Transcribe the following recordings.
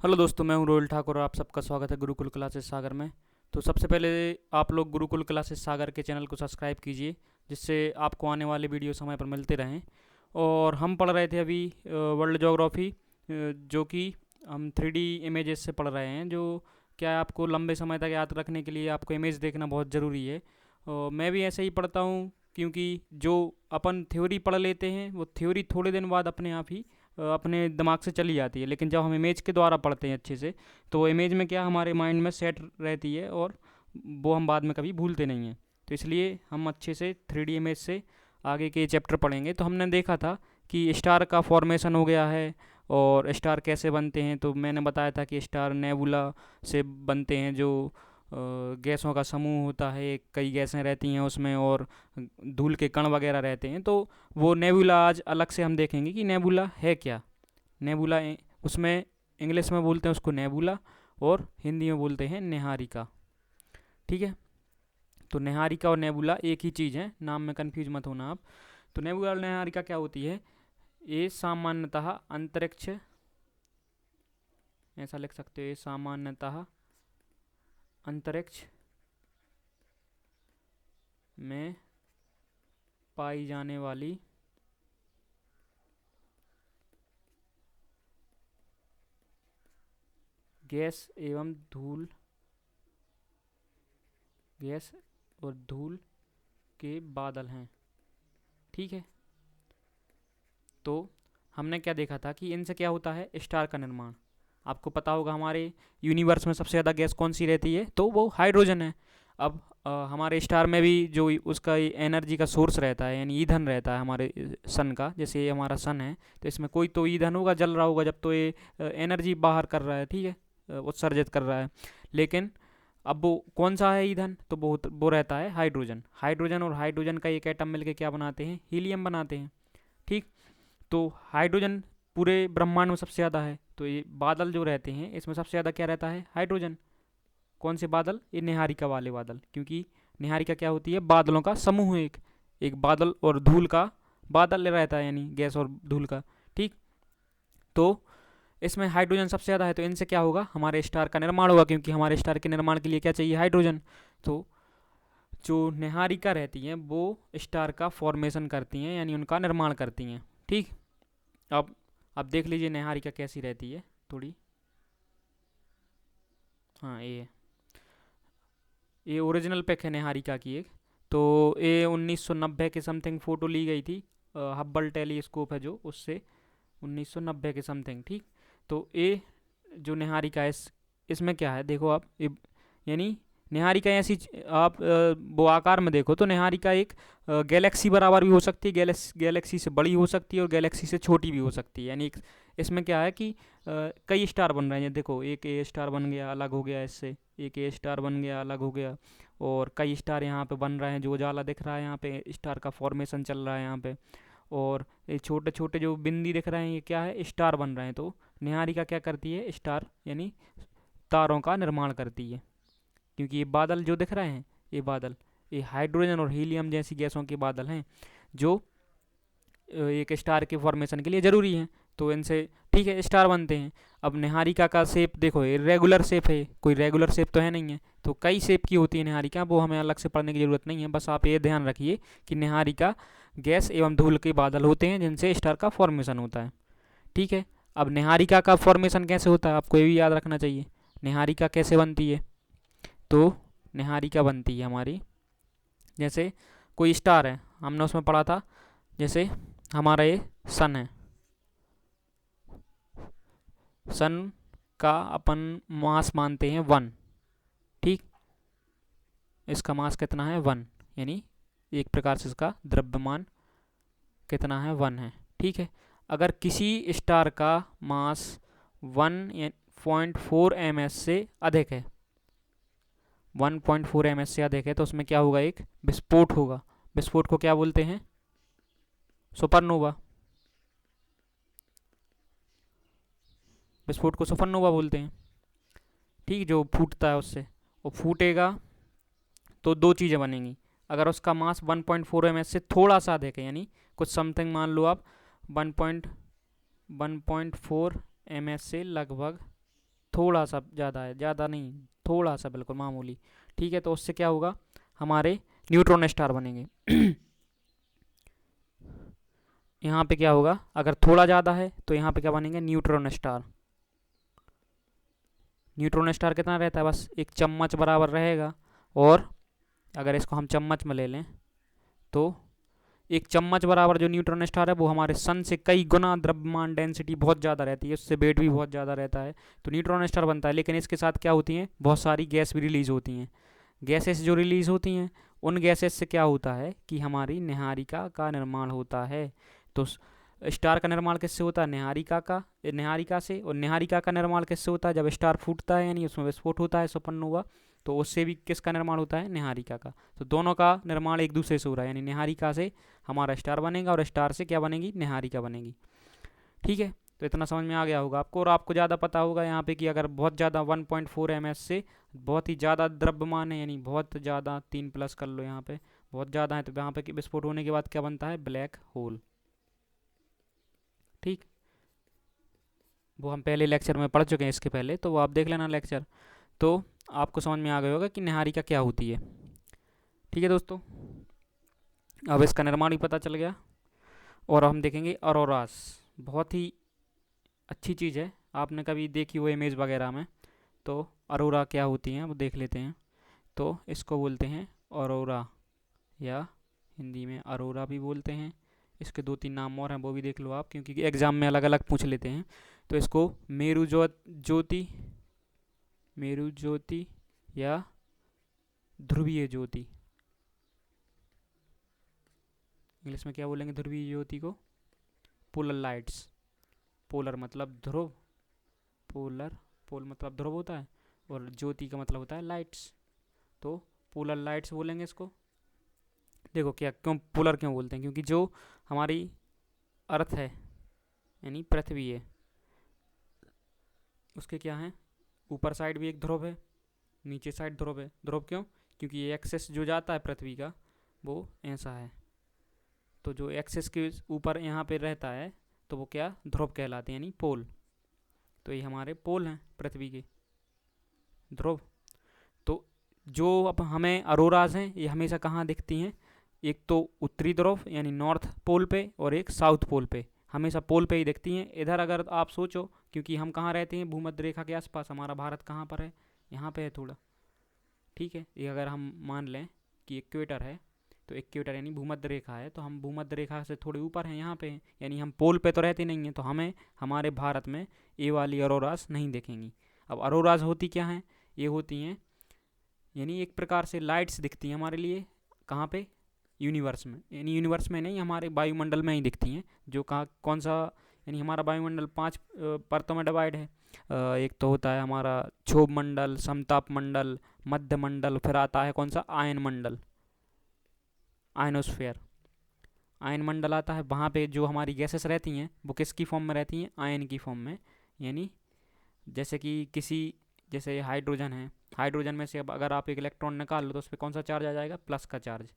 Hello दोस्तों, मैं हूं रोहिल ठाकुर और आप सबका स्वागत है गुरुकुल क्लासेस सागर में। तो सबसे पहले आप लोग गुरुकुल क्लासेस सागर के चैनल को सब्सक्राइब कीजिए, जिससे आपको आने वाले वीडियो समय पर मिलते रहें। और हम पढ़ रहे थे अभी वर्ल्ड ज्योग्राफी, जो कि हम 3D इमेजेस से पढ़ रहे हैं। जो क्या है, आपको लंबे समय तक याद रखने के लिए आपको इमेज देखना बहुत ज़रूरी है। और मैं भी ऐसे ही पढ़ता हूँ, क्योंकि जो अपन थ्योरी पढ़ लेते हैं वो थ्योरी थोड़े दिन बाद अपने आप ही अपने दिमाग से चली जाती है। लेकिन जब हम इमेज के द्वारा पढ़ते हैं अच्छे से, तो इमेज में क्या हमारे माइंड में सेट रहती है और वो हम बाद में कभी भूलते नहीं हैं। तो इसलिए हम अच्छे से 3D इमेज से आगे के चैप्टर पढ़ेंगे। तो हमने देखा था कि स्टार का फॉर्मेशन हो गया है और स्टार कैसे बनते हैं। तो मैंने बताया था कि स्टार नेबुला से बनते हैं, जो गैसों का समूह होता है, कई गैसें रहती हैं उसमें और धूल के कण वगैरह रहते हैं। तो वो नेबुला आज अलग से हम देखेंगे कि नेबुला है क्या। नेबुला उसमें इंग्लिश में बोलते हैं उसको नेबुला, और हिंदी में बोलते हैं नेहारिका। ठीक है, तो नेहारिका और नेबुला एक ही चीज़ है, नाम में कंफ्यूज मत होना आप। तो नेबुला और नेहारिका क्या होती है, ये सामान्यतः अंतरिक्ष, ऐसा लिख सकते हो, ये सामान्यतः अंतरिक्ष में पाई जाने वाली गैस एवं धूल, गैस और धूल के बादल हैं। ठीक है, तो हमने क्या देखा था कि इनसे क्या होता है, स्टार का निर्माण। आपको पता होगा हमारे यूनिवर्स में सबसे ज़्यादा गैस कौन सी रहती है, तो वो हाइड्रोजन है। अब हमारे स्टार में भी जो उसका एनर्जी का सोर्स रहता है, यानी ईंधन रहता है हमारे सन का, जैसे ये हमारा सन है, तो इसमें कोई तो ईंधन होगा, जल रहा होगा जब तो ये एनर्जी बाहर कर रहा है। ठीक है, उत्सर्जित कर रहा है। लेकिन अब वो कौन सा है ईंधन, तो वो रहता है हाइड्रोजन। हाइड्रोजन और हाइड्रोजन का एक एटम मिलकर क्या बनाते हैं, हीलियम बनाते हैं। ठीक, तो हाइड्रोजन पूरे ब्रह्मांड में सबसे ज़्यादा है। तो ये बादल जो रहते हैं इसमें सबसे ज़्यादा क्या रहता है, हाइड्रोजन। कौन से बादल, ये निहारिका वाले बादल, क्योंकि निहारिका क्या होती है, बादलों का समूह है। एक एक बादल और धूल का बादल रहता है, यानी गैस और धूल का। ठीक, तो इसमें हाइड्रोजन सबसे ज़्यादा है। तो इनसे क्या होगा, हमारे स्टार का निर्माण होगा, क्योंकि हमारे स्टार के निर्माण के लिए क्या चाहिए, हाइड्रोजन। तो जो निहारिका रहती हैं वो स्टार का फॉर्मेशन करती हैं, यानी उनका निर्माण करती हैं। ठीक, अब अब देख लीजिए निहारिका कैसी रहती है थोड़ी। हाँ, ये ओरिजिनल पिक है निहारिका की एक। तो ये 1990 के समथिंग फ़ोटो ली गई थी, हब्बल टेलीस्कोप है जो, उससे 1990 के समथिंग। ठीक, तो ये जो निहारिका है इसमें क्या है, देखो आप, यानी निहारिका ऐसी आप वो आकार में देखो तो निहारिका एक गैलेक्सी बराबर भी हो सकती है, गैलेक्सी से बड़ी हो सकती है और गैलेक्सी से छोटी भी हो सकती है। यानी इसमें क्या है कि कई स्टार बन रहे हैं। देखो, एक ए स्टार बन गया, अलग हो गया इससे, एक ए स्टार बन गया, अलग हो गया, और कई स्टार यहाँ पे बन रहे हैं। जो उजाला दिख रहा है यहाँ पे, स्टार का फॉर्मेशन चल रहा है यहाँ पे। और ये छोटे छोटे जो बिंदी दिख रहे हैं, ये क्या है, स्टार बन रहे हैं। तो निहारिका क्या करती है, स्टार यानी तारों का निर्माण करती है। क्योंकि ये बादल जो दिख रहे हैं, ये बादल, ये हाइड्रोजन और हीलियम जैसी गैसों के बादल हैं, जो एक स्टार के फॉर्मेशन के लिए ज़रूरी हैं। तो इनसे ठीक है स्टार बनते हैं। अब निहारिका का शेप देखो, ये रेगुलर शेप है, कोई रेगुलर शेप तो है नहीं है। तो कई शेप की होती है निहारिका, वो हमें अलग से पढ़ने की ज़रूरत नहीं है। बस आप ये ध्यान रखिए कि निहारिका गैस एवं धूल के बादल होते हैं जिनसे स्टार का फॉर्मेशन होता है। ठीक है, अब निहारिका का फॉर्मेशन कैसे होता है आपको ये भी याद रखना चाहिए। निहारिका कैसे बनती है, तो निहारिका बनती है हमारी, जैसे कोई स्टार है, हमने उसमें पढ़ा था, जैसे हमारा ये सन है। सन का अपन मास मानते हैं 1। ठीक, इसका मास कितना है, 1, यानी एक प्रकार से इसका द्रव्यमान कितना है, 1 है। ठीक है, अगर किसी स्टार का मास 1.4 ms से अधिक है, 1.4 ms से अधिक है, तो उसमें क्या होगा, एक विस्फोट होगा। विस्फोट को क्या बोलते हैं, सुपरनोवा। विस्फोट को सुपरनोवा बोलते हैं। ठीक, जो फूटता है उससे, वो फूटेगा तो दो चीज़ें बनेंगी। अगर उसका मास 1.4 ms से थोड़ा सा अधिक है, यानी कुछ समथिंग मान लो आप 1.4 ms से लगभग थोड़ा सा ज़्यादा है, ज़्यादा नहीं, थोड़ा सा, बिल्कुल मामूली। ठीक है, तो उससे क्या होगा, हमारे न्यूट्रॉन स्टार बनेंगे। यहाँ पे क्या होगा, अगर थोड़ा ज़्यादा है तो यहाँ पे क्या बनेंगे, न्यूट्रॉन स्टार। न्यूट्रॉन स्टार कितना रहता है, बस एक चम्मच बराबर रहेगा। और अगर इसको हम चम्मच में ले लें तो एक चम्मच बराबर जो न्यूट्रॉन स्टार है वो हमारे सन से कई गुना द्रव्यमान डेंसिटी बहुत ज़्यादा रहती है, उससे वेट भी बहुत ज़्यादा रहता है। तो न्यूट्रॉन स्टार बनता है, लेकिन इसके साथ क्या होती हैं, बहुत सारी गैस भी रिलीज होती हैं। गैसेस जो रिलीज होती हैं, उन गैसेस से क्या होता है कि हमारी निहारिका का निर्माण होता है। तो स्टार का निर्माण किससे होता है, निहारिका से। और निहारिका का निर्माण किससे होता है, जब स्टार फूटता है यानी उसमें विस्फोट होता है सुपरनोवा, तो उससे भी किसका निर्माण होता है, निहारिका का। तो दोनों का निर्माण एक दूसरे से हो रहा है, यानी निहारिका से हमारा स्टार बनेगा और स्टार से क्या बनेगी, निहारिका बनेगी। ठीक है, तो इतना समझ में आ गया होगा आपको। और आपको ज़्यादा पता होगा यहाँ पे कि अगर बहुत ज़्यादा 1.4 ms से बहुत ही ज़्यादा द्रव्यमान है, यानी बहुत ज़्यादा, 3+ कर लो यहाँ पे, बहुत ज़्यादा है, तो यहाँ पे विस्फोट होने के बाद क्या बनता है, ब्लैक होल। ठीक, वो हम पहले लेक्चर में पढ़ चुके हैं इसके पहले, तो वो आप देख लेना लेक्चर। तो आपको समझ में आ गया होगा कि निहारिका क्या होती है। ठीक है दोस्तों, अब इसका निर्माण भी पता चल गया। और हम देखेंगे अरोरास, बहुत ही अच्छी चीज़ है, आपने कभी देखी हो इमेज वगैरह में। तो अरोरा क्या होती हैं वो देख लेते हैं। तो इसको बोलते हैं अरोरा, या हिंदी में अरोरा भी बोलते हैं। इसके 2-3 नाम और हैं, वो भी देख लो आप, क्योंकि एग्ज़ाम में अलग अलग पूछ लेते हैं। तो इसको ज्योति, मेरु ज्योति या ध्रुवीय ज्योति, इंग्लिश में क्या बोलेंगे ध्रुवीय ज्योति को, पोलर लाइट्स। पोलर मतलब ध्रुव, पोलर, पोल मतलब ध्रुव होता है, और ज्योति का मतलब होता है लाइट्स। तो पोलर लाइट्स बोलेंगे इसको। देखो क्या, क्यों पोलर क्यों बोलते हैं, क्योंकि जो हमारी अर्थ है यानी पृथ्वी है, उसके क्या हैं, ऊपर साइड भी एक ध्रुव है, नीचे साइड ध्रुव है। ध्रुव क्यों, क्योंकि ये एक्सेस जो जाता है पृथ्वी का वो ऐसा है। तो जो एक्सेस के ऊपर यहाँ पे रहता है तो वो क्या, ध्रुव कहलाते हैं, यानी पोल। तो ये हमारे पोल हैं पृथ्वी के, ध्रुव। तो जो अब हमें अरोराज हैं ये हमेशा कहाँ दिखती हैं, एक तो उत्तरी ध्रुव यानी नॉर्थ पोल पे, और एक साउथ पोल पे, हमेशा पोल पे ही दिखती हैं। इधर अगर आप सोचो, क्योंकि हम कहाँ रहते हैं, भूमध्य रेखा के आसपास, हमारा भारत कहाँ पर है, यहाँ पे है थोड़ा। ठीक है, ये अगर हम मान लें कि इक्वेटर है, तो इक्वेटर यानी भूमध्य रेखा है, तो हम भूमध्य रेखा से थोड़े ऊपर हैं, यहाँ पे हैं, यानी हम पोल पे तो रहते नहीं हैं, तो हमें हमारे भारत में ये वाली अरोराज नहीं दिखेंगी। अब अरोराज होती क्या हैं, ये होती हैं यानी एक प्रकार से लाइट्स दिखती हैं हमारे लिए, कहाँ पे, यूनिवर्स में। यानी यूनिवर्स में नहीं, हमारे वायुमंडल में ही दिखती हैं। जो कहाँ, कौन सा, यानी हमारा वायुमंडल 5 परतों में डिवाइड है। एक तो होता है हमारा क्षोभ मंडल, समताप मंडल, मध्य मंडल, फिर आता है कौन सा, आयन मंडल, आयनोस्फेयर। आयन मंडल आता है, वहाँ पे जो हमारी गैसेस रहती हैं वो किसकी फॉर्म में रहती हैं, आयन की फॉर्म में। यानी जैसे कि जैसे हाइड्रोजन है, हाइड्रोजन में से अब अगर आप एक इलेक्ट्रॉन निकाल लो तो उस पर कौन सा चार्ज आ जाएगा, प्लस का चार्ज।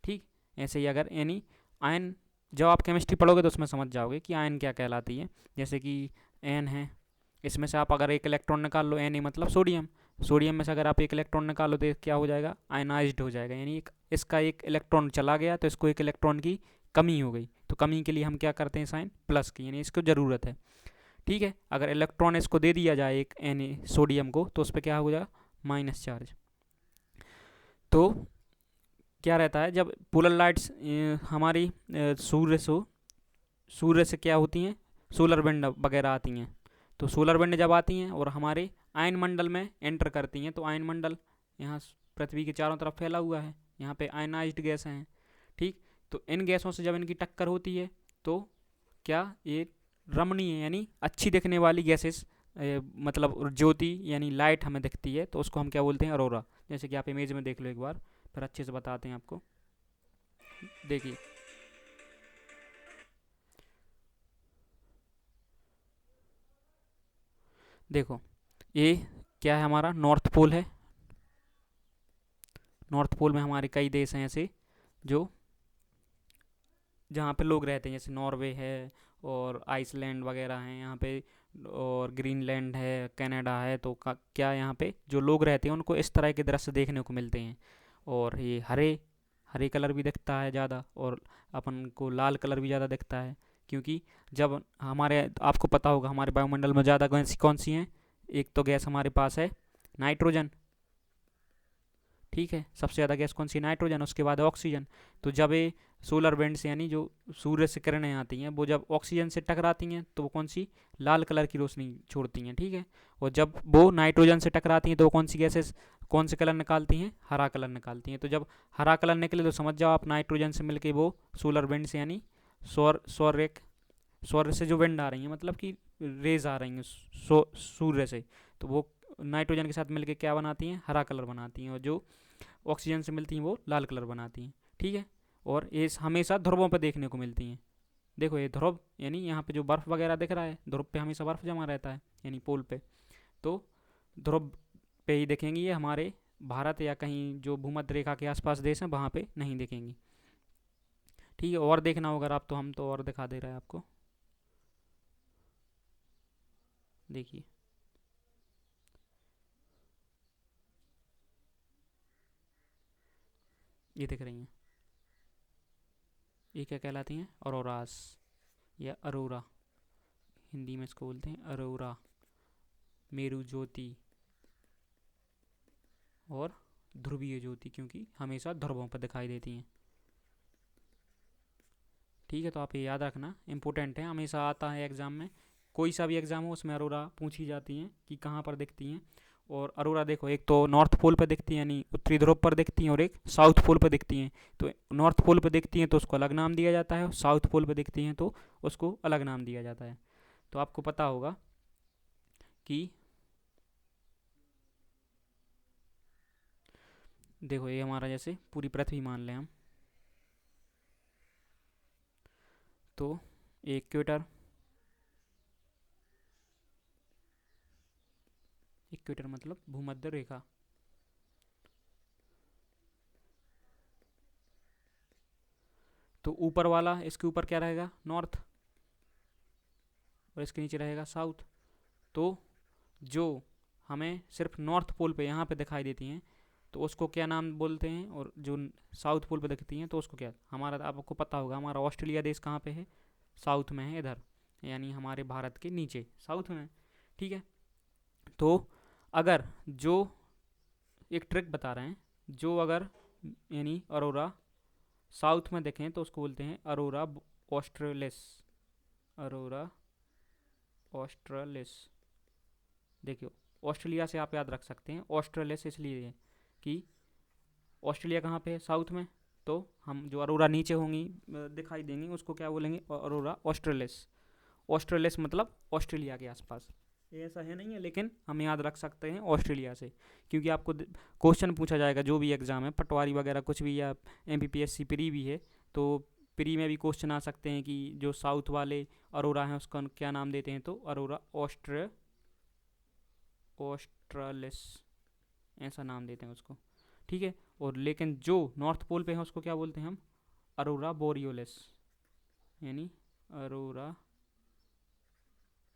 ठीक, ऐसे ही अगर यानी आयन, जब आप केमिस्ट्री पढ़ोगे तो उसमें समझ जाओगे कि आयन क्या कहलाती है। जैसे कि एन है, इसमें से आप अगर एक इलेक्ट्रॉन निकाल लो, एन मतलब सोडियम, सोडियम में से अगर आप एक इलेक्ट्रॉन निकालो तो क्या हो जाएगा, आयनाइज्ड हो जाएगा, यानी इसका एक इलेक्ट्रॉन चला गया, तो इसको एक इलेक्ट्रॉन की कमी हो गई। तो कमी के लिए हम क्या करते हैं, साइन प्लस की, यानी इसको ज़रूरत है। ठीक है, अगर इलेक्ट्रॉन इसको दे दिया जाए एक एन सोडियम को, तो उस पर क्या हो जाएगा, माइनस चार्ज। तो क्या रहता है, जब पोलर लाइट्स हमारी सूर्य से क्या होती हैं, सोलर विंड वगैरह आती हैं। तो सोलर विंड जब आती हैं और हमारे आयन मंडल में एंटर करती हैं, तो आयन मंडल यहाँ पृथ्वी के चारों तरफ फैला हुआ है, यहाँ पे आयनाइज्ड गैस हैं। ठीक, तो इन गैसों से जब इनकी टक्कर होती है तो क्या, ये रमणीय यानी अच्छी दिखने वाली गैसेस, मतलब ज्योति यानी लाइट हमें दिखती है, तो उसको हम क्या बोलते हैं, अरोरा। जैसे कि आप इमेज में देख लो एक बार, फिर अच्छे से बताते हैं आपको। देखिए, देखो ये क्या है, हमारा नॉर्थ पोल है। नॉर्थ पोल में हमारे कई देश हैं ऐसे जो, जहाँ पे लोग रहते हैं, जैसे नॉर्वे है, और आइसलैंड वगैरह हैं यहाँ पे, और ग्रीनलैंड है, कनाडा है, तो क्या यहाँ पे जो लोग रहते हैं उनको इस तरह के दृश्य देखने को मिलते हैं। और ये हरे हरे कलर भी दिखता है ज़्यादा, और अपन को लाल कलर भी ज़्यादा दिखता है, क्योंकि जब हमारे, आपको पता होगा हमारे वायुमंडल में ज़्यादा गैस कौन सी हैं। एक तो गैस हमारे पास है नाइट्रोजन, ठीक है, सबसे ज़्यादा गैस कौन सी, नाइट्रोजन, उसके बाद ऑक्सीजन। तो जब ये सोलर विंड से, यानी जो सूर्य से किरणें आती हैं, वो जब ऑक्सीजन से टकराती हैं तो वो कौन सी, लाल कलर की रोशनी छोड़ती हैं, ठीक है। और जब वो नाइट्रोजन से टकराती हैं तो वो कौन सी गैसेस, कौन से कलर निकालती हैं, हरा कलर निकालती हैं। तो जब हरा कलर निकले तो समझ जाओ आप नाइट्रोजन से मिलके वो सोलर विंड से, यानी सौर सौर से जो विंड आ रही हैं, मतलब कि रेज आ रही हैं सूर्य से, तो वो नाइट्रोजन के साथ मिलके क्या बनाती हैं, हरा कलर बनाती हैं, और जो ऑक्सीजन से मिलती हैं वो लाल कलर बनाती हैं, ठीक है। और ये हमेशा ध्रुवों पर देखने को मिलती हैं। देखो ये ध्रुव, यानी यहाँ पे जो बर्फ़ वगैरह दिख रहा है, ध्रुव पे हमेशा बर्फ़ जमा रहता है, यानी पोल पे। तो ध्रुव पे ही दिखेंगी ये, हमारे भारत या कहीं जो भूमध्य रेखा के आसपास देश हैं वहाँ पे नहीं दिखेंगी, ठीक है। और देखना होगा आप, तो हम तो और दिखा दे रहे हैं आपको, देखिए ये दिख रही हैं, ये क्या कहलाती हैं, अरोरास, या अरोरा, हिंदी में इसको बोलते हैं अरोरा, मेरु ज्योति और ध्रुवीय ज्योति, क्योंकि हमेशा ध्रुवों पर दिखाई देती हैं, ठीक है। तो आप ये याद रखना, इंपॉर्टेंट है, हमेशा आता है एग्जाम में, कोई सा भी एग्जाम हो उसमें अरोरा पूछी जाती हैं कि कहाँ पर दिखती हैं। और अरोरा देखो, एक तो नॉर्थ पोल पर दिखती हैं, यानी उत्तरी ध्रुव पर दिखती हैं, और एक साउथ पोल पर दिखती हैं। तो नॉर्थ पोल पर दिखती हैं तो उसको अलग नाम दिया जाता है, और साउथ पोल पर दिखती हैं तो उसको अलग नाम दिया जाता है। तो आपको पता होगा कि, देखो ये हमारा जैसे पूरी पृथ्वी मान लें हम, तो इक्वेटर, इक्वेटर मतलब भूमध्य रेखा, तो ऊपर वाला, इसके ऊपर क्या रहेगा, नॉर्थ, और इसके नीचे रहेगा साउथ। तो जो हमें सिर्फ नॉर्थ पोल पे यहाँ पे दिखाई देती हैं तो उसको क्या नाम बोलते हैं, और जो साउथ पोल पे दिखती हैं तो उसको क्या, हमारा आपको पता होगा हमारा ऑस्ट्रेलिया देश कहाँ पे है, साउथ में है इधर, यानी हमारे भारत के नीचे साउथ में, ठीक है। तो अगर जो, एक ट्रिक बता रहे हैं, जो अगर यानी अरोरा साउथ में देखें तो उसको बोलते हैं अरोरा ऑस्ट्रेलिस, अरोरा ऑस्ट्रेलिस। देखियो, ऑस्ट्रेलिया से आप याद रख सकते हैं, ऑस्ट्रेलिस इसलिए है कि ऑस्ट्रेलिया कहाँ पे है, साउथ में, तो हम जो अरोरा नीचे होंगी दिखाई देंगी उसको क्या बोलेंगे, अरोरा ऑस्ट्रेलिस। ऑस्ट्रेलिस मतलब ऑस्ट्रेलिया के आसपास, ये ऐसा है नहीं है, लेकिन हम याद रख सकते हैं ऑस्ट्रेलिया से, क्योंकि आपको क्वेश्चन पूछा जाएगा जो भी एग्ज़ाम है, पटवारी वगैरह कुछ भी, या MPPSC प्री भी है, तो प्री में भी क्वेश्चन आ सकते हैं कि जो साउथ वाले अरोरा हैं उसका क्या नाम देते हैं, तो अरोरा ऑस्ट्रेलिस ऐसा नाम देते हैं उसको, ठीक है। और लेकिन जो नॉर्थ पोल पे है उसको क्या बोलते हैं हम, अरोरा बोरियोलिस, यानी अरोरा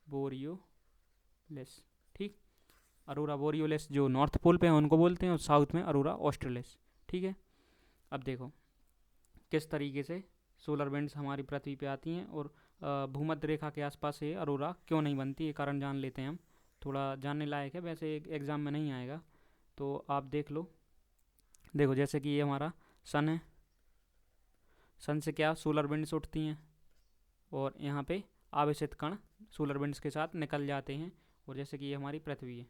बोरियोलिस, ठीक। अरोरा बोरियोलिस जो नॉर्थ पोल पे हैं उनको बोलते हैं, और साउथ में अरोरा ऑस्ट्रेलिस, ठीक है। अब देखो किस तरीके से सोलर विंड्स हमारी पृथ्वी पे आती हैं, और भूमध्य रेखा के आसपास ये अरोरा क्यों नहीं बनती, ये कारण जान लेते हैं हम, थोड़ा जानने लायक है, वैसे एग्ज़ाम में नहीं आएगा, तो आप देख लो। देखो जैसे कि ये हमारा सन है, सन से क्या सोलर विंड्स उठती हैं, और यहाँ पे आवेशित कण सोलर विंड्स के साथ निकल जाते हैं, और जैसे कि ये हमारी पृथ्वी है,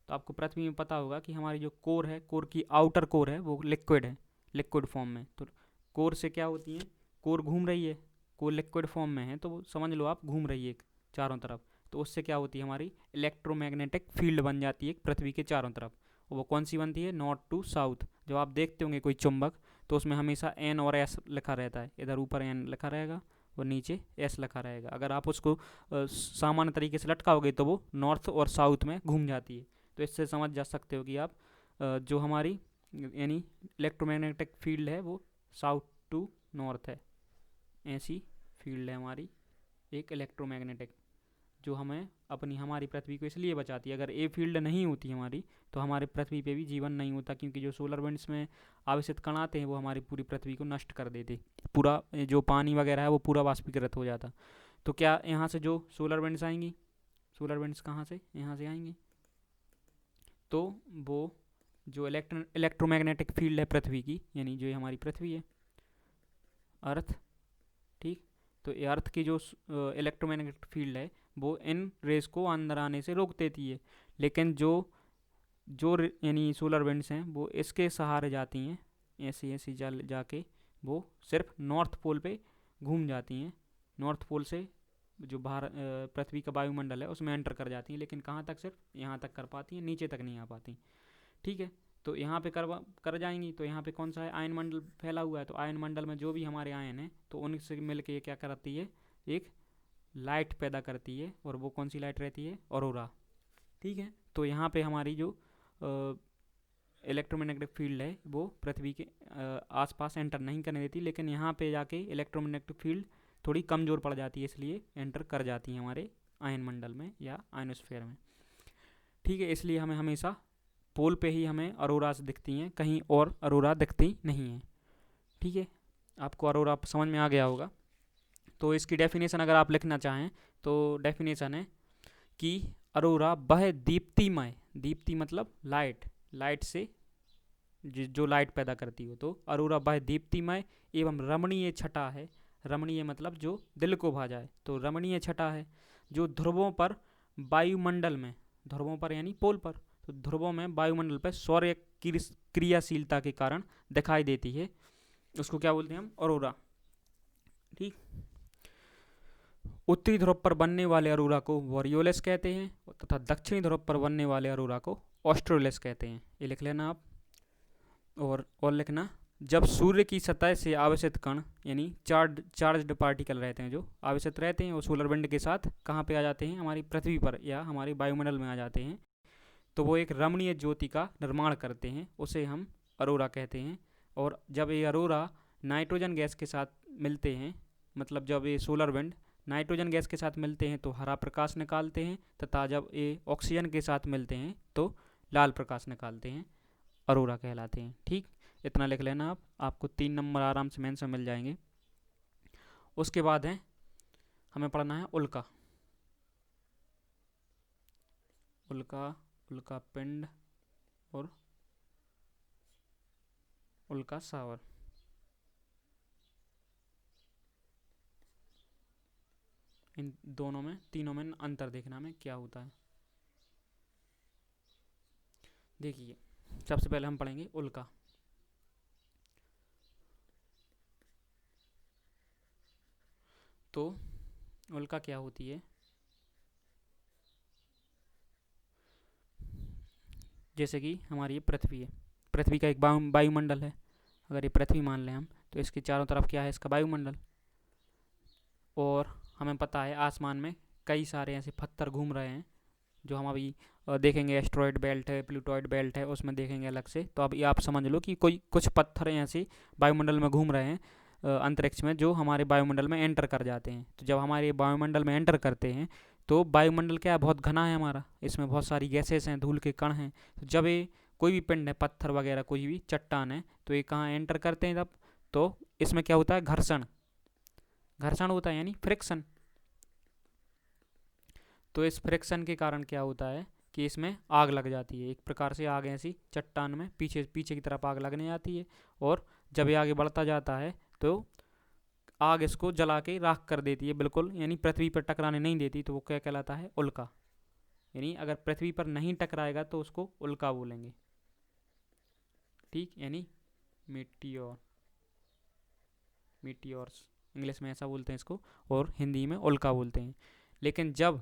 तो आपको पृथ्वी में पता होगा कि हमारी जो कोर है, कोर की आउटर कोर है वो लिक्विड है, लिक्विड फॉर्म में। तो कोर से क्या होती है, कोर घूम रही है, कोर लिक्विड फॉर्म में है तो समझ लो आप घूम रही है चारों तरफ, तो उससे क्या होती है, हमारी इलेक्ट्रोमैग्नेटिक फील्ड बन जाती है पृथ्वी के चारों तरफ। और वो कौन सी बनती है, नॉर्थ टू साउथ। जब आप देखते होंगे कोई चुंबक तो उसमें हमेशा N और S लिखा रहता है, इधर ऊपर N लिखा रहेगा और नीचे S लिखा रहेगा। अगर आप उसको सामान्य तरीके से लटकाओगे तो वो नॉर्थ और साउथ में घूम जाती है। तो इससे समझ जा सकते हो कि आप जो हमारी यानी इलेक्ट्रोमैग्नेटिक फील्ड है वो साउथ टू नॉर्थ है, ऐसी फील्ड है हमारी एक इलेक्ट्रोमैग्नेटिक, जो हमें हमारी पृथ्वी को इसलिए बचाती है। अगर ये फील्ड नहीं होती हमारी तो हमारे पृथ्वी पे भी जीवन नहीं होता, क्योंकि जो सोलर विंड्स में आवेशित कण आते हैं वो हमारी पूरी पृथ्वी को नष्ट कर देते, पूरा जो पानी वगैरह है वो पूरा वाष्पीकृत हो जाता। तो क्या यहाँ से जो सोलर विंड्स आएंगी, सोलर विंड्स कहाँ से, यहाँ से आएंगी, तो वो जो इलेक्ट्रोमैग्नेटिक फील्ड है पृथ्वी की, यानी जो हमारी पृथ्वी है अर्थ, ठीक, तो ये अर्थ की जो इलेक्ट्रोमैग्नेटिक फील्ड है वो इन रेस को अंदर आने से रोक देती है। लेकिन जो जो यानी सोलर विंड्स हैं वो इसके सहारे जाती हैं, ऐसी ऐसी जाके वो सिर्फ नॉर्थ पोल पे घूम जाती हैं। नॉर्थ पोल से जो बाहर पृथ्वी का वायुमंडल है उसमें एंटर कर जाती हैं, लेकिन कहाँ तक, सिर्फ यहाँ तक कर पाती हैं, नीचे तक नहीं आ पाती। ठीक है, तो यहाँ पे कर जाएंगी। तो यहाँ पे कौन सा है, आयन मंडल फैला हुआ है, तो आयन मंडल में जो भी हमारे आयन हैं तो उनसे मिल के क्या करती है, एक लाइट पैदा करती है, और वो कौन सी लाइट रहती है, ऑरोरा। ठीक है, तो यहाँ पे हमारी जो इलेक्ट्रोमैग्नेटिक फील्ड है वो पृथ्वी के आसपास एंटर नहीं करने देती, लेकिन यहाँ पे जाके इलेक्ट्रोमैग्नेटिक फील्ड थोड़ी कमज़ोर पड़ जाती है, इसलिए एंटर कर जाती है हमारे आयन मंडल में या आयनोस्फीयर में। ठीक है, इसलिए हमें हमेशा पोल पे ही हमें अरोरास दिखती हैं, कहीं और अरोरा दिखती नहीं है। ठीक है, आपको अरोरा समझ में आ गया होगा। तो इसकी डेफिनेशन अगर आप लिखना चाहें तो डेफिनेशन है कि अरोरा वह दीप्तिमय, दीप्ति मतलब लाइट, लाइट से जो लाइट पैदा करती हो, तो अरोरा वह दीप्तिमय एवं रमणीय छटा है। रमणीय मतलब जो दिल को भा जाए, तो रमणीय छटा है जो ध्रुवों पर वायुमंडल में, ध्रुवों पर यानी पोल पर, तो ध्रुवों में वायुमंडल पर सौर्य क्रियाशीलता के कारण दिखाई देती है, उसको क्या बोलते हैं हम, अरोरा। ठीक, उत्तरी ध्रुव पर बनने वाले अरोरा को बोरियोलिस कहते हैं, तथा दक्षिणी ध्रुव पर बनने वाले अरोरा को ऑस्ट्रेलिस कहते हैं। ये लिख लेना आप। और लिखना, जब सूर्य की सतह से आवेशित कण यानी चार्ज्ड पार्टिकल रहते हैं, जो आवेशित रहते हैं, वो सोलर विंड के साथ कहाँ पे आ जाते हैं, हमारी पृथ्वी पर या हमारे वायुमंडल में आ जाते हैं, तो वो एक रमणीय ज्योति का निर्माण करते हैं, उसे हम अरोरा कहते हैं। और जब ये अरोरा नाइट्रोजन गैस के साथ मिलते हैं, मतलब जब ये सोलर विंड नाइट्रोजन गैस के साथ मिलते हैं तो हरा प्रकाश निकालते हैं, तथा जब ये ऑक्सीजन के साथ मिलते हैं तो लाल प्रकाश निकालते हैं, अरोरा कहलाते हैं। ठीक, इतना लिख लेना आप, आपको 3 नंबर आराम से मेंस में मिल जाएंगे। उसके बाद है हमें पढ़ना है उल्का। उल्का, उल्का पिंड और उल्का सावर। इन दोनों में, तीनों में अंतर देखना में क्या होता है। देखिए, सबसे पहले हम पढ़ेंगे उल्का। तो उल्का क्या होती है, जैसे कि हमारी ये पृथ्वी है, पृथ्वी का एक वायुमंडल है, अगर ये पृथ्वी मान लें हम, तो इसके चारों तरफ क्या है, इसका वायुमंडल। और हमें पता है आसमान में कई सारे ऐसे पत्थर घूम रहे हैं, जो हम अभी देखेंगे, एस्ट्रॉयड बेल्ट है, प्लूटॉयड बेल्ट है, उसमें देखेंगे अलग से। तो अब ये आप समझ लो कि कोई कुछ पत्थर ऐसे वायुमंडल में घूम रहे हैं अंतरिक्ष में, जो हमारे वायुमंडल में एंटर कर जाते हैं। तो जब हमारे वायुमंडल में एंटर करते हैं तो वायुमंडल क्या है, बहुत घना है हमारा, इसमें बहुत सारी गैसेस हैं, धूल के कण हैं। तो जब ये कोई भी पिंड है, पत्थर वगैरह कोई भी चट्टान है, तो ये कहाँ एंटर करते हैं तब, तो इसमें क्या होता है, घर्षण, घर्षण होता है यानी फ्रिक्शन। तो इस फ्रिक्शन के कारण क्या होता है कि इसमें आग लग जाती है, एक प्रकार से आग ऐसी चट्टान में पीछे पीछे की तरफ आग लगने जाती है, और जब ये आगे बढ़ता जाता है तो आग इसको जला के राख कर देती है बिल्कुल, यानी पृथ्वी पर टकराने नहीं देती। तो वो क्या कहलाता है, उल्का। यानी अगर पृथ्वी पर नहीं टकराएगा तो उसको उल्का बोलेंगे। ठीक, यानी मीटियोर, मीटियोर्स इंग्लिश में ऐसा बोलते हैं इसको, और हिंदी में उल्का बोलते हैं। लेकिन जब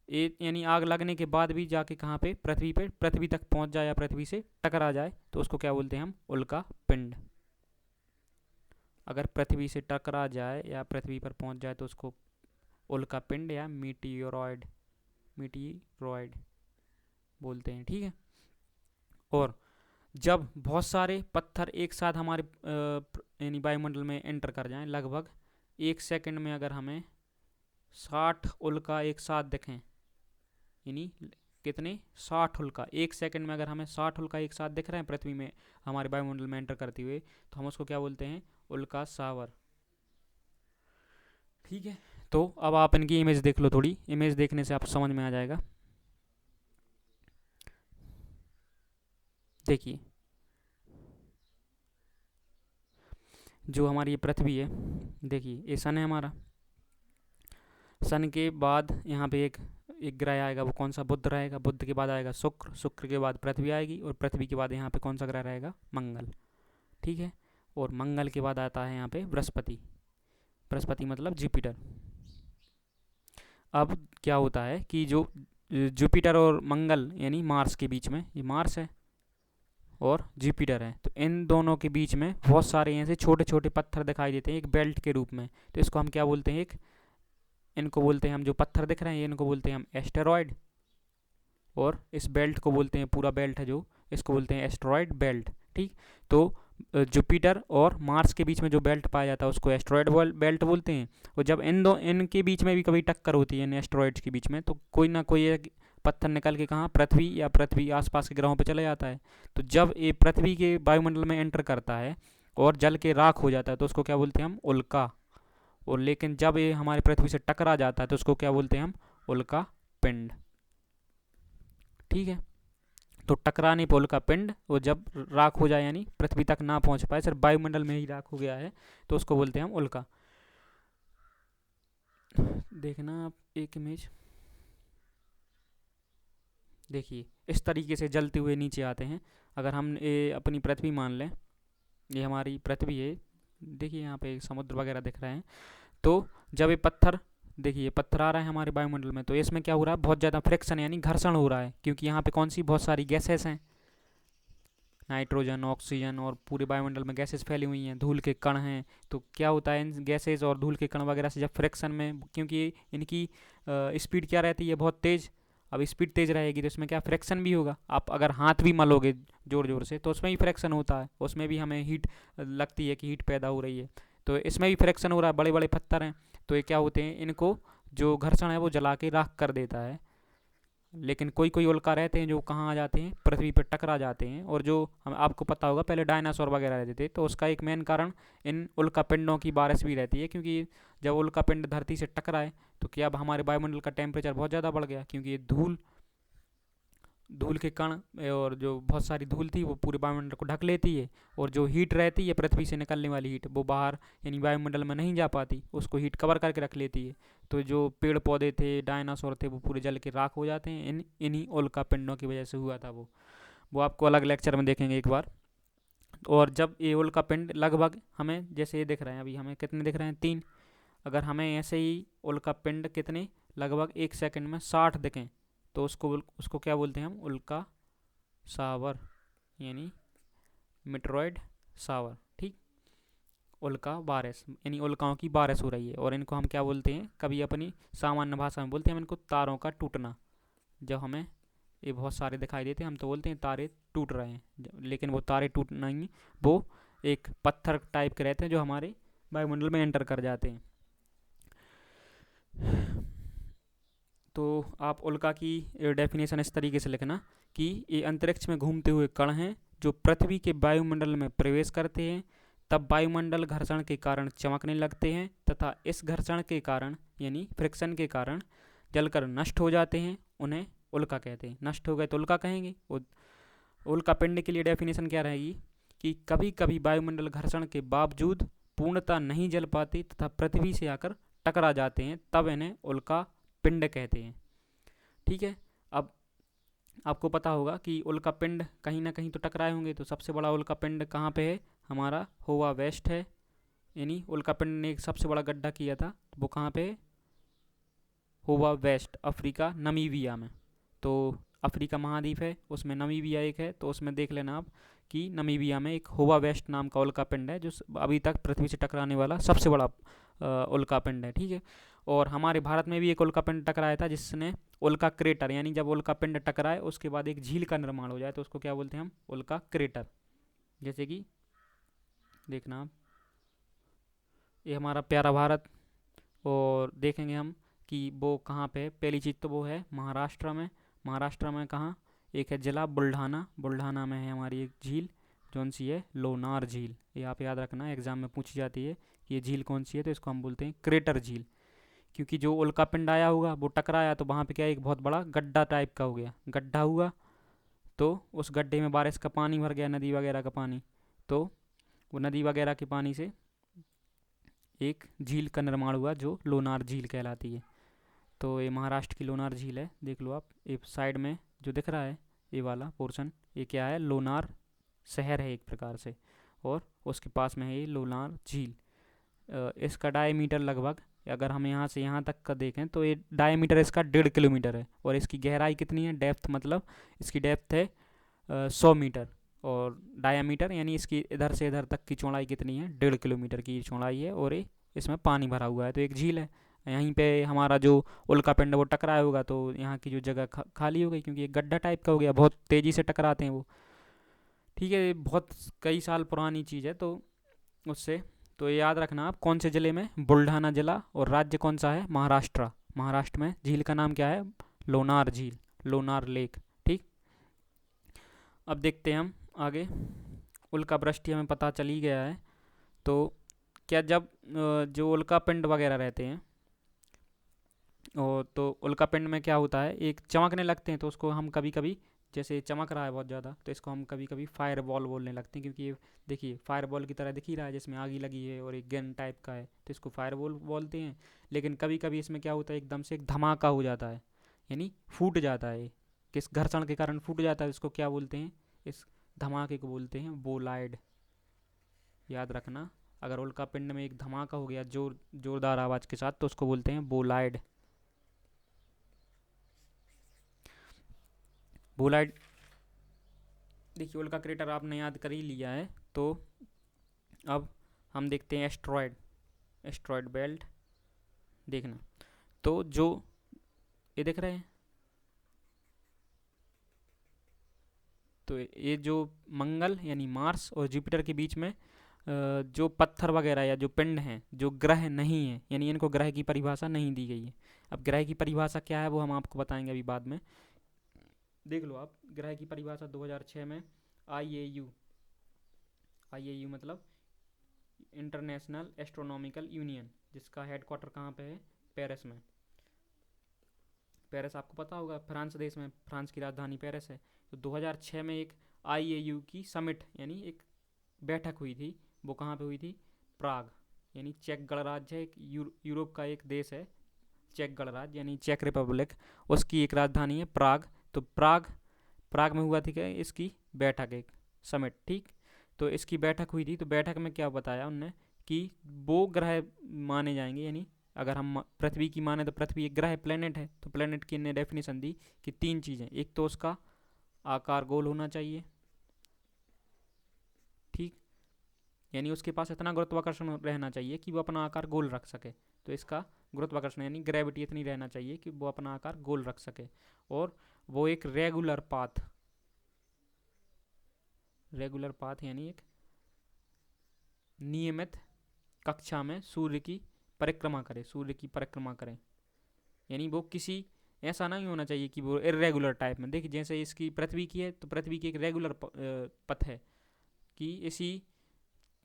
ये यानी आग लगने के बाद भी जाके कहाँ पे, पृथ्वी तक पहुँच जाए या पृथ्वी से टकरा जाए, तो उसको क्या बोलते हैं हम, उल्का पिंड। अगर पृथ्वी से टकरा जाए या पृथ्वी पर पहुंच जाए तो उसको उल्का पिंड या मीटियोरॉयड, मीटियोरॉयड बोलते हैं। ठीक है, और जब बहुत सारे पत्थर एक साथ हमारे यानी वायुमंडल में एंटर कर जाएं, लगभग 1 सेकंड में अगर हमें 60 उल्का एक साथ दिखें, यानी कितने 60 उल्का एक सेकंड में, अगर हमें 60 उल्का एक साथ दिख रहे हैं पृथ्वी में हमारे वायुमंडल में एंटर करते हुए, तो हम उसको क्या बोलते हैं? उल्का सावर। ठीक है, तो अब आप इनकी इमेज देख लो, थोड़ी इमेज देखने से आप समझ में आ जाएगा। देखिए, जो हमारी ये पृथ्वी है, देखिए ये सन है हमारा। सन के बाद यहाँ पे एक एक ग्रह आएगा, वो कौन सा? बुध रहेगा। बुध के बाद आएगा शुक्र। शुक्र के बाद पृथ्वी आएगी, और पृथ्वी के बाद यहाँ पे कौन सा ग्रह रहेगा? मंगल। ठीक है, और मंगल के बाद आता है यहाँ पे बृहस्पति। बृहस्पति मतलब जुपिटर। अब क्या होता है कि जो जुपिटर और मंगल यानी मार्स के बीच में, ये मार्स है और जुपिटर है, तो इन दोनों के बीच में बहुत सारे ऐसे छोटे छोटे पत्थर दिखाई देते हैं एक बेल्ट के रूप में। तो इसको हम क्या बोलते हैं? एक, इनको बोलते हैं हम, जो पत्थर दिख रहे हैं इनको बोलते हैं हम एस्टेरॉयड, और इस बेल्ट को बोलते हैं, पूरा बेल्ट है जो, इसको बोलते हैं एस्टेरॉयड बेल्ट। ठीक, तो जुपिटर और मार्स के बीच में जो बेल्ट पाया जाता है उसको एस्टेरॉयड बेल्ट बोलते हैं। और जब इनके बीच में भी कभी टक्कर होती है, इन एस्टेरॉयड्स के बीच में, तो कोई ना कोई एक पत्थर निकल के कहाँ? पृथ्वी या पृथ्वी आसपास के ग्रहों पर चला जाता है। तो जब ये पृथ्वी के वायुमंडल में एंटर करता है और जल के राख हो जाता है, तो उसको क्या बोलते हैं हम? उल्का। और लेकिन जब ये हमारे पृथ्वी से टकरा जाता है तो उसको क्या बोलते हैं हम? उल्का पिंड। ठीक है, तो टकराने पर उल्का पिंड, और जब राख हो जाए यानी पृथ्वी तक ना पहुंच पाए, सिर्फ वायुमंडल में ही राख हो गया है, तो उसको बोलते हैं हम उल्का। देखना आप एक इमेज, देखिए इस तरीके से जलते हुए नीचे आते हैं। अगर हम ये अपनी पृथ्वी मान लें, ये हमारी पृथ्वी है, देखिए यहाँ पे समुद्र वगैरह दिख रहे हैं। तो जब ये पत्थर, देखिए ये पत्थर आ रहा है हमारे वायुमंडल में, तो इसमें क्या हो रहा है? बहुत ज़्यादा फ्रिक्शन यानी घर्षण हो रहा है, क्योंकि यहाँ पे कौन सी बहुत सारी गैसेस हैं, नाइट्रोजन, ऑक्सीजन, और पूरे वायुमंडल में गैसेस फैली हुई हैं, धूल के कण हैं। तो क्या होता है इन गैसेस और धूल के कण वगैरह से जब फ्रिक्शन में, क्योंकि इनकी स्पीड क्या रहती है? बहुत तेज़। अब स्पीड तेज़ रहेगी तो इसमें क्या फ्रिक्शन भी होगा। आप अगर हाथ भी मलोगे ज़ोर ज़ोर से तो उसमें भी फ्रिक्शन होता है, उसमें भी हमें हीट लगती है कि हीट पैदा हो रही है। तो इसमें भी फ्रिक्शन हो रहा है, बड़े बड़े पत्थर हैं, तो ये क्या होते हैं? इनको जो घर्षण है वो जला के राख कर देता है। लेकिन कोई कोई उल्का रहते हैं जो कहाँ आ जाते हैं? पृथ्वी पर टकरा जाते हैं। और जो हम, आपको पता होगा पहले डायनासोर वगैरह रहते थे, तो उसका एक मेन कारण इन उल्का पिंडों की बारिश भी रहती है, क्योंकि जब उल्का पिंड धरती से टकराए तो क्या अब हमारे वायुमंडल का टेम्परेचर बहुत ज़्यादा बढ़ गया, क्योंकि ये धूल धूल के कण और जो बहुत सारी धूल थी वो पूरे वायुमंडल को ढक लेती है, और जो हीट रहती है पृथ्वी से निकलने वाली हीट वो बाहर यानी वायुमंडल में नहीं जा पाती, उसको हीट कवर करके रख लेती है। तो जो पेड़ पौधे थे, डायनासोर थे, वो पूरे जल के राख हो जाते हैं। इन्हीं उल्का पिंडों की वजह से हुआ था वो आपको अलग लेक्चर में देखेंगे एक बार। और जब ये उल्का पिंड लगभग हमें, जैसे ये दिख रहे हैं अभी, हमें कितने दिख रहे हैं? 3। अगर हमें ऐसे ही उल्का पिंड कितने लगभग एक सेकंड में 60 दिखें, तो उसको उसको क्या बोलते हैं हम? उल्का सावर, यानी मिटरॉइड सावर। ठीक, उल्का बारिश यानी उल्काओं की बारिश हो रही है। और इनको हम क्या बोलते हैं? कभी अपनी सामान्य भाषा में बोलते हैं हम इनको तारों का टूटना। जब हमें ये बहुत सारे दिखाई देते हैं हम तो बोलते हैं तारे टूट रहे हैं, लेकिन वो तारे टूट नहीं, वो एक पत्थर टाइप के रहते हैं जो हमारे वायुमंडल में एंटर कर जाते हैं। तो आप उल्का की डेफिनेशन इस तरीके से लिखना कि ये अंतरिक्ष में घूमते हुए कण हैं जो पृथ्वी के वायुमंडल में प्रवेश करते हैं, तब वायुमंडल घर्षण के कारण चमकने लगते हैं, तथा इस घर्षण के कारण यानी फ्रिक्शन के कारण जलकर नष्ट हो जाते हैं। उन्हें उल्का कहते हैं। नष्ट हो गए तो उल्का कहेंगे। उल्का पिंड के लिए डेफिनेशन क्या रहेगी कि कभी कभी वायुमंडल घर्षण के बावजूद पूर्णतः नहीं जल पाते तथा पृथ्वी से आकर टकरा जाते हैं, तब इन्हें उल्का पिंड कहते हैं। ठीक है, अब आपको पता होगा कि उल्का पिंड कहीं ना कहीं तो टकराए होंगे, तो सबसे बड़ा उल्का पिंड कहाँ पे है? हमारा होवा वेस्ट है, यानी उल्का पिंड ने एक सबसे बड़ा गड्ढा किया था, वो कहाँ पे है? होवा वेस्ट, अफ्रीका, नमीबिया में। तो अफ्रीका महाद्वीप है, उसमें नमीबिया एक है, तो उसमें देख लेना आप कि नमीबिया में एक होवा वेस्ट नाम का उल्का पिंड है, जो अभी तक पृथ्वी से टकराने वाला सबसे बड़ा उल्का पिंड है। ठीक है, और हमारे भारत में भी एक उल्का पिंड टकराया था, जिसने उल्का क्रेटर, यानी जब उल्का पिंड टकराए उसके बाद एक झील का निर्माण हो जाए तो उसको क्या बोलते हैं हम? उल्का क्रेटर। जैसे कि देखना आप, ये हमारा प्यारा भारत, और देखेंगे हम कि वो कहाँ पे है। पहली चीज़ तो वो है महाराष्ट्र में। महाराष्ट्र में कहाँ, एक है जिला बुल्ढाना, बुल्ढाना में है हमारी एक झील, कौन सी है, लोनार झील। ये आप याद रखना, एग्जाम में पूछी जाती है कि ये झील कौन सी है, तो इसको हम बोलते हैं क्रेटर झील। क्योंकि जो उल्का पिंड आया होगा वो टकराया, तो वहाँ पे क्या है, एक बहुत बड़ा गड्ढा टाइप का हो गया, गड्ढा हुआ, तो उस गड्ढे में बारिश का पानी भर गया, नदी वगैरह का पानी, तो वो नदी वगैरह के पानी से एक झील का निर्माण हुआ जो लोनार झील कहलाती है। तो ये महाराष्ट्र की लोनार झील है, देख लो आप, ये साइड में जो दिख रहा है ये वाला पोर्शन, ये क्या है, लोनार शहर है एक प्रकार से, और उसके पास में है ये लोनार झील। इसका डायमीटर लगभग, अगर हम यहाँ से यहाँ तक का देखें तो ये डायमीटर इसका 1.5 किलोमीटर है, और इसकी गहराई कितनी है, डेप्थ मतलब इसकी डेप्थ है 100 मीटर, और डायामीटर यानी इसकी इधर से इधर तक की चौड़ाई कितनी है, 1.5 किलोमीटर की चौड़ाई है, और ये इसमें पानी भरा हुआ है, तो एक झील है। यहीं पे हमारा जो उल्का पिंड वो टकराया होगा, तो यहाँ की जो जगह खाली हो गई, क्योंकि एक गड्ढा टाइप का हो गया, बहुत तेज़ी से टकराते हैं वो। ठीक है, ये बहुत कई साल पुरानी चीज़ है, तो उससे तो ये याद रखना आप, कौन से ज़िले में, बुल्ढाना जिला, और राज्य कौन सा है, महाराष्ट्र। महाराष्ट्र में झील का नाम क्या है, लोनार झील, लोनार लेक। ठीक, अब देखते हैं हम आगे। उल्का वृष्टि हमें पता चल ही गया है, तो क्या जब जो उल्का पिंड वगैरह रहते हैं, और तो उल्का पिंड में क्या होता है, एक चमकने लगते हैं, तो उसको हम कभी कभी, जैसे चमक रहा है बहुत ज़्यादा, तो इसको हम कभी कभी फायर बॉल बोलने लगते हैं, क्योंकि ये देखिए फायर बॉल की तरह दिख ही रहा है, जिसमें आग ही लगी है और एक गन टाइप का है, तो इसको फायर बॉल बोलते हैं। लेकिन कभी कभी इसमें क्या होता है, एकदम से एक धमाका हो जाता है, यानी फूट जाता है, किस घर्षण के कारण फूट जाता है, इसको क्या बोलते हैं, इस धमाके को बोलते हैं बोलाइड। याद रखना, अगर उल्का पिंड में एक धमाका हो गया जोरदार आवाज़ के साथ, तो उसको बोलते हैं बोलाइड। बोलाइड, देखिए उल्का क्रेटर आपने याद कर ही लिया है, तो अब हम देखते हैं एस्ट्रॉयड, एस्ट्रॉयड बेल्ट। देखना, तो जो ये देख रहे हैं, तो ये जो मंगल यानी मार्स और जुपिटर के बीच में जो पत्थर वगैरह या जो पिंड हैं, जो ग्रह नहीं है, यानी इनको ग्रह की परिभाषा नहीं दी गई है। अब ग्रह की परिभाषा क्या है वो हम आपको बताएंगे अभी बाद में। देख लो आप, ग्रह की परिभाषा 2006 में आईएयू, आईएयू मतलब इंटरनेशनल एस्ट्रोनॉमिकल यूनियन, जिसका हेडक्वार्टर कहाँ पे है, पेरिस में। पेरिस आपको पता होगा, फ्रांस देश में, फ्रांस की राजधानी पेरिस है। तो 2006 में एक आईएयू की समिट यानी एक बैठक हुई थी, वो कहाँ पे हुई थी, प्राग, यानी चेक गणराज्य है, एक यूरोप का एक देश है चेक गणराज्य, यानी चेक रिपब्लिक, उसकी एक राजधानी है प्राग। तो प्राग, प्राग में हुआ थी क्या, इसकी बैठक, एक समिट। ठीक, तो इसकी बैठक हुई थी, तो बैठक में क्या बताया उनने कि वो ग्रह माने जाएंगे, यानी अगर हम पृथ्वी की माने तो पृथ्वी एक ग्रह प्लेनेट है, तो प्लेनेट की इन्हें डेफिनेशन दी कि 3 चीज़ें, एक तो उसका आकार गोल होना चाहिए, ठीक, यानी उसके पास इतना गुरुत्वाकर्षण रहना चाहिए कि वो अपना आकार गोल रख सके, तो इसका गुरुत्वाकर्षण यानी ग्रेविटी इतनी रहना चाहिए कि वो अपना आकार गोल रख सके, और वो एक रेगुलर पाथ, रेगुलर पाथ यानी एक नियमित कक्षा में सूर्य की परिक्रमा करे, सूर्य की परिक्रमा करें, यानी वो किसी, ऐसा नहीं होना चाहिए कि वो इरेगुलर टाइप में, देखिए जैसे इसकी पृथ्वी की है, तो पृथ्वी की एक रेगुलर पथ है कि इसी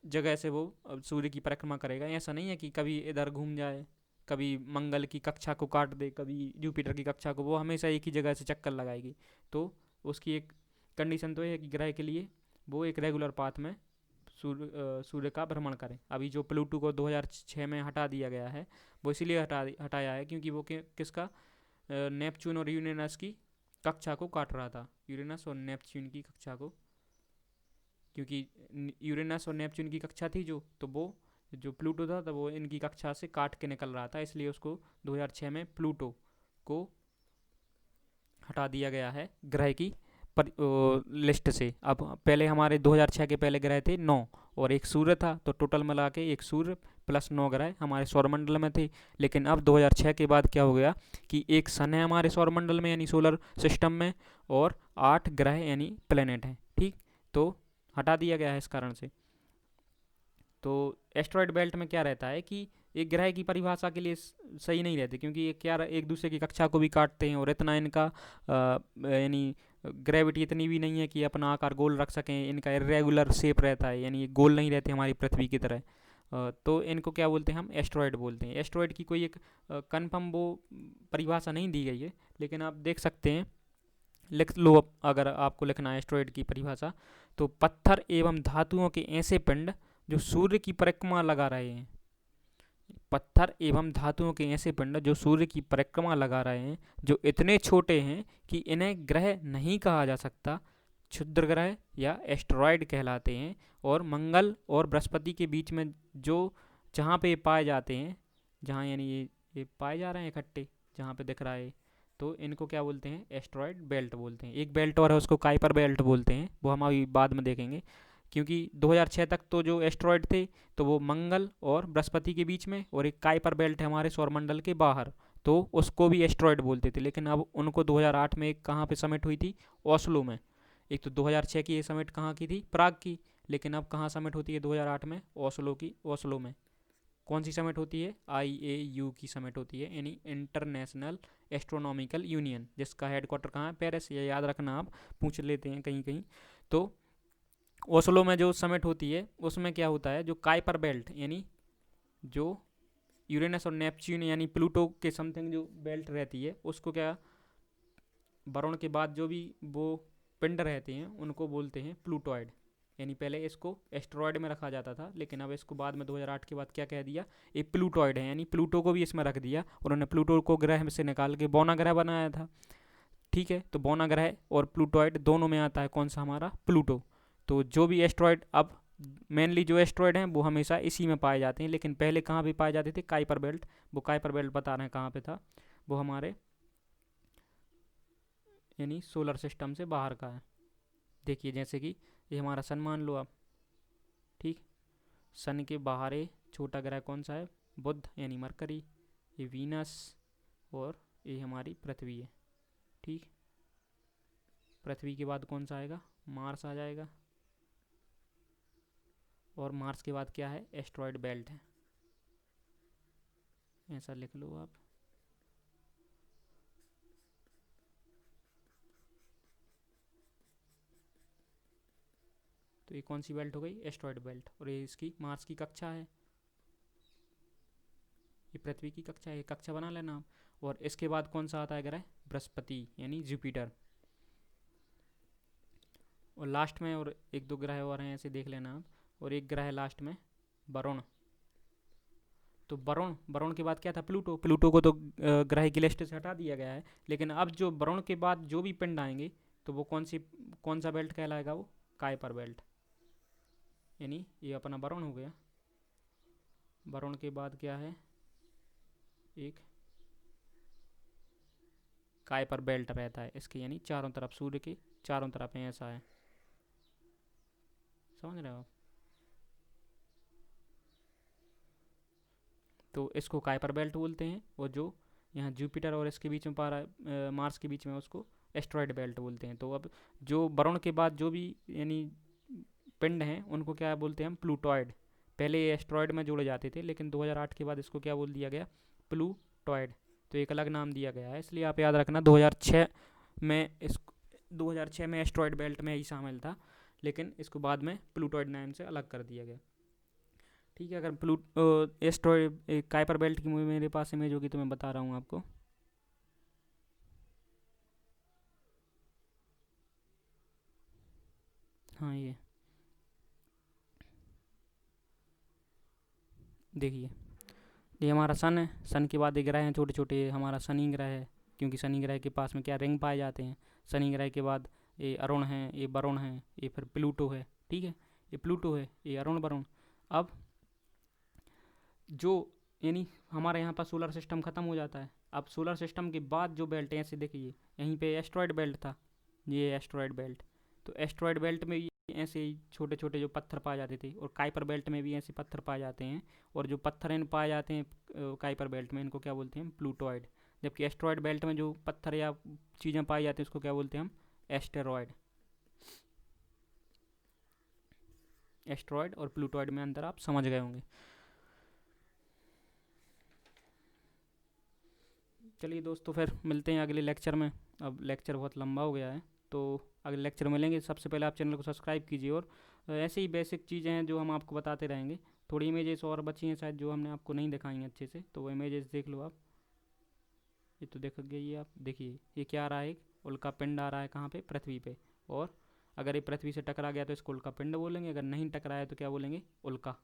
जगह से वो अब सूर्य की परिक्रमा करेगा, ऐसा नहीं है कि कभी इधर घूम जाए, कभी मंगल की कक्षा को काट दे, कभी जुपिटर की कक्षा को, वो हमेशा एक ही जगह से चक्कर लगाएगी। तो उसकी एक कंडीशन तो है कि ग्रह के लिए वो एक रेगुलर पाथ में सूर्य का भ्रमण करें। अभी जो प्लूटो को 2006 में हटा दिया गया है, वो इसीलिए हटाया है क्योंकि वो किसका, नेपच्यून और यूरेनस की कक्षा को काट रहा था, यूरेनस और नेपच्यून की कक्षा को, क्योंकि यूरेनस और नेपच्यून की कक्षा थी तो वो जो प्लूटो था तो वो इनकी कक्षा से काट के निकल रहा था, इसलिए उसको 2006 में प्लूटो को हटा दिया गया है ग्रह की लिस्ट से। अब पहले हमारे 2006 के पहले ग्रह थे 9, और एक सूर्य था, तो टोटल मिला के एक सूर्य प्लस 9 ग्रह हमारे सौरमंडल में थे। लेकिन अब 2006 के बाद क्या हो गया कि एक सन है हमारे सौरमंडल में यानी सोलर सिस्टम में, और 8 ग्रह यानी प्लेनेट हैं। ठीक, तो हटा दिया गया है इस कारण से। तो एस्ट्रॉयड बेल्ट में क्या रहता है कि एक ग्रह की परिभाषा के लिए सही नहीं रहते, क्योंकि ये क्या एक दूसरे की कक्षा को भी काटते हैं, और इतना इनका यानी ग्रेविटी इतनी भी नहीं है कि अपना आकार गोल रख सकें। इनका इरेगुलर शेप रहता है, यानी ये गोल नहीं रहते हमारी पृथ्वी की तरह। तो इनको क्या बोलते हैं, हम एस्ट्रॉयड बोलते हैं। एस्ट्रॉयड की कोई एक कंफर्म वो परिभाषा नहीं दी गई है, लेकिन आप देख सकते हैं, लिख लो अगर आपको लिखना है एस्ट्रॉयड की परिभाषा, तो पत्थर एवं धातुओं के ऐसे पिंड जो सूर्य की परिक्रमा लगा रहे हैं। पत्थर एवं धातुओं के ऐसे पिंड जो सूर्य की परिक्रमा लगा रहे हैं, जो इतने छोटे हैं कि इन्हें ग्रह नहीं कहा जा सकता, क्षुद्र ग्रह या एस्टेरॉयड कहलाते हैं। और मंगल और बृहस्पति के बीच में जो जहाँ पे ये पाए जाते हैं, जहाँ यानी ये पाए जा रहे हैं इकट्ठे, जहाँ पे दिख रहा है, तो इनको क्या बोलते हैं, एस्टेरॉयड बेल्ट बोलते हैं। एक बेल्ट और है, उसको काइपर बेल्ट बोलते हैं, वो हम अभी बाद में देखेंगे। क्योंकि 2006 तक तो जो एस्टेरॉयड थे, तो वो मंगल और बृहस्पति के बीच में, और एक काइपर बेल्ट है हमारे सौरमंडल के बाहर, तो उसको भी एस्टेरॉयड बोलते थे। लेकिन अब उनको 2008 में एक कहाँ पे समिट हुई थी, ओस्लो में। एक तो 2006 की ये समिट कहाँ की थी, प्राग की, लेकिन अब कहाँ समिट होती है 2008 में, ओस्लो की, ओस्लो में। कौन सी समिट होती है, IAU की समिट होती है, यानी इंटरनेशनल एस्ट्रोनॉमिकल यूनियन, जिसका हेडक्वार्टर कहाँ है, पेरिस। ये याद रखना, आप पूछ लेते हैं कहीं कहीं। तो ओस्लो में जो समिट होती है, उसमें क्या होता है, जो काइपर बेल्ट यानी जो यूरेनस और नेपच्यून यानी प्लूटो के समथिंग जो बेल्ट रहती है, उसको क्या, वरुण के बाद जो भी वो पिंड रहते हैं उनको बोलते हैं प्लूटॉइड। यानी पहले इसको एस्टेरॉयड में रखा जाता था, लेकिन अब इसको बाद में 2008 के बाद क्या कह दिया, ये प्लूटॉइड है, यानी प्लूटो को भी इसमें रख दिया। उन्होंने प्लूटो को ग्रह में से निकाल के बौना ग्रह बनाया था। ठीक है, तो बौना ग्रह और प्लूटॉइड दोनों में आता है कौन सा, हमारा प्लूटो। तो जो भी एस्ट्रॉयड, अब मेनली जो एस्ट्रॉयड हैं वो हमेशा इसी में पाए जाते हैं, लेकिन पहले कहाँ भी पाए जाते थे, काइपर बेल्ट। वो काइपर बेल्ट बता रहे हैं कहाँ पे था, वो हमारे यानी सोलर सिस्टम से बाहर का है। देखिए जैसे कि ये हमारा सन मान लो आप, ठीक। सन के बाहर छोटा ग्रह कौन सा है, बुध यानी मरकरी, ये वीनस, और ये हमारी पृथ्वी है। ठीक, पृथ्वी के बाद कौन सा आएगा, मार्स आ जाएगा, और मार्स के बाद क्या है, एस्ट्रॉयड बेल्ट है। ऐसा लिख लो आप। तो ये कौन सी बेल्ट हो गई, एस्ट्रॉयड बेल्ट, और ये इसकी मार्स की कक्षा है, ये पृथ्वी की कक्षा है, ये कक्षा बना लेना आप। और इसके बाद कौन सा आता है ग्रह, बृहस्पति यानी जुपिटर। और लास्ट में और एक दो ग्रह और हैं, ऐसे देख लेना आप। और एक ग्रह लास्ट में, वरुण। तो वरुण, वरुण के बाद क्या था, प्लूटो। प्लूटो को तो ग्रह की लिस्ट से हटा दिया गया है, लेकिन अब जो वरुण के बाद जो भी पिंड आएंगे, तो वो कौन सा बेल्ट कहलाएगा, वो काइपर बेल्ट। यानी ये अपना वरुण हो गया। वरुण के बाद क्या है, एक काइपर बेल्ट रहता है इसके, यानी चारों तरफ, सूर्य के चारों तरफ है, ऐसा है। समझ रहे हो आप। तो इसको काइपर बेल्ट बोलते हैं, और जो यहाँ जुपिटर और इसके बीच में मार्स के बीच में, उसको एस्ट्रॉयड बेल्ट बोलते हैं। तो अब जो वरुण के बाद जो भी यानी पिंड हैं, उनको क्या बोलते हैं हम, प्लूटॉइड। पहले ये एस्ट्रॉयड में जोड़े जाते थे, लेकिन 2008 के बाद इसको क्या बोल दिया गया, प्लूटॉइड। तो एक अलग नाम दिया गया है, इसलिए आप याद रखना 2006 में इस 2006 में एस्ट्रॉयड बेल्ट में ही शामिल था, लेकिन इसको बाद में प्लूटॉइड नाम से अलग कर दिया गया। ठीक है, अगर एस्ट्रॉयड काइपर बेल्ट की मेरे पास इमेज होगी तो मैं बता रहा हूँ आपको। हाँ, देखिए, ये हमारा सन है। सन के बाद ये ग्रह हैं छोटे छोटे, हमारा शनि ग्रह है, क्योंकि शनि ग्रह के पास में क्या, रिंग पाए जाते हैं। शनि ग्रह के बाद ये अरुण है, ये वरुण है, ये फिर प्लूटो है। ठीक है, ये प्लूटो है, ये अरुण वरुण। अब जो यानी हमारे यहाँ पर सोलर सिस्टम ख़त्म हो जाता है। अब सोलर सिस्टम के बाद जो बेल्ट है, ऐसे देखिए, यहीं पे एस्ट्रॉयड बेल्ट था, ये एस्ट्रॉयड बेल्ट। तो एस्ट्रॉयड बेल्ट में भी ऐसे ही छोटे छोटे जो पत्थर पाए जाते थे, और काइपर बेल्ट में भी ऐसे पत्थर पाए जाते हैं। और जो पत्थर इन पाए जाते हैं काइपर बेल्ट में, इनको क्या बोलते हैं, प्लूटॉइड। जबकि एस्ट्रॉयड बेल्ट में जो पत्थर या चीज़ें पाई जाती हैं, उसको क्या बोलते हैं हम, एस्टेरॉयड। एस्ट्रॉयड और प्लूटॉइड में अंतर आप समझ गए होंगे। चलिए दोस्तों, फिर मिलते हैं अगले लेक्चर में। अब लेक्चर बहुत लंबा हो गया है, तो अगले लेक्चर में मिलेंगे। सबसे पहले आप चैनल को सब्सक्राइब कीजिए, और ऐसे ही बेसिक चीज़ें हैं जो हम आपको बताते रहेंगे। थोड़ी इमेजेस और बची हैं शायद जो हमने आपको नहीं दिखाई हैं अच्छे से, तो वो इमेजेस देख लो आप। ये तो देख गई है, आप देखिए ये क्या आ रहा है, एक उल्का पिंड आ रहा है कहाँ पे, पृथ्वी पे। और अगर ये पृथ्वी से टकरा गया तो इसको उल्का पिंड बोलेंगे, अगर नहीं टकराया तो क्या बोलेंगे, उल्का।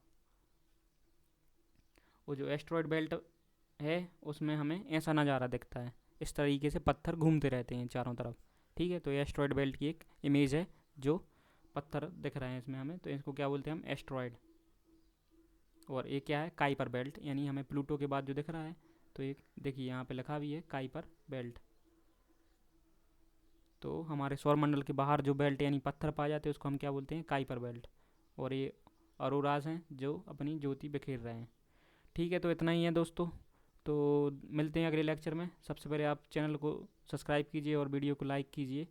वो जो एस्ट्रॉयड बेल्ट है उसमें हमें ऐसा नज़ारा दिखता है, इस तरीके से पत्थर घूमते रहते हैं चारों तरफ। ठीक है, तो ये एस्ट्रॉयड बेल्ट की एक इमेज है, जो पत्थर दिख रहे हैं इसमें हमें, तो इसको क्या बोलते हैं हम, एस्ट्रॉयड। और ये क्या है, काइपर बेल्ट, यानी हमें प्लूटो के बाद जो दिख रहा है, तो एक देखिए यहाँ पे लिखा भी है काइपर बेल्ट। तो हमारे सौरमंडल के बाहर जो बेल्ट यानी पत्थर पाए जाते हैं उसको हम क्या बोलते हैं, काइपर बेल्ट। और ये अरोराज हैं जो अपनी ज्योति बिखेर रहे हैं। ठीक है, तो इतना ही है दोस्तों। तो मिलते हैं अगले लेक्चर में। सबसे पहले आप चैनल को सब्सक्राइब कीजिए और वीडियो को लाइक कीजिए।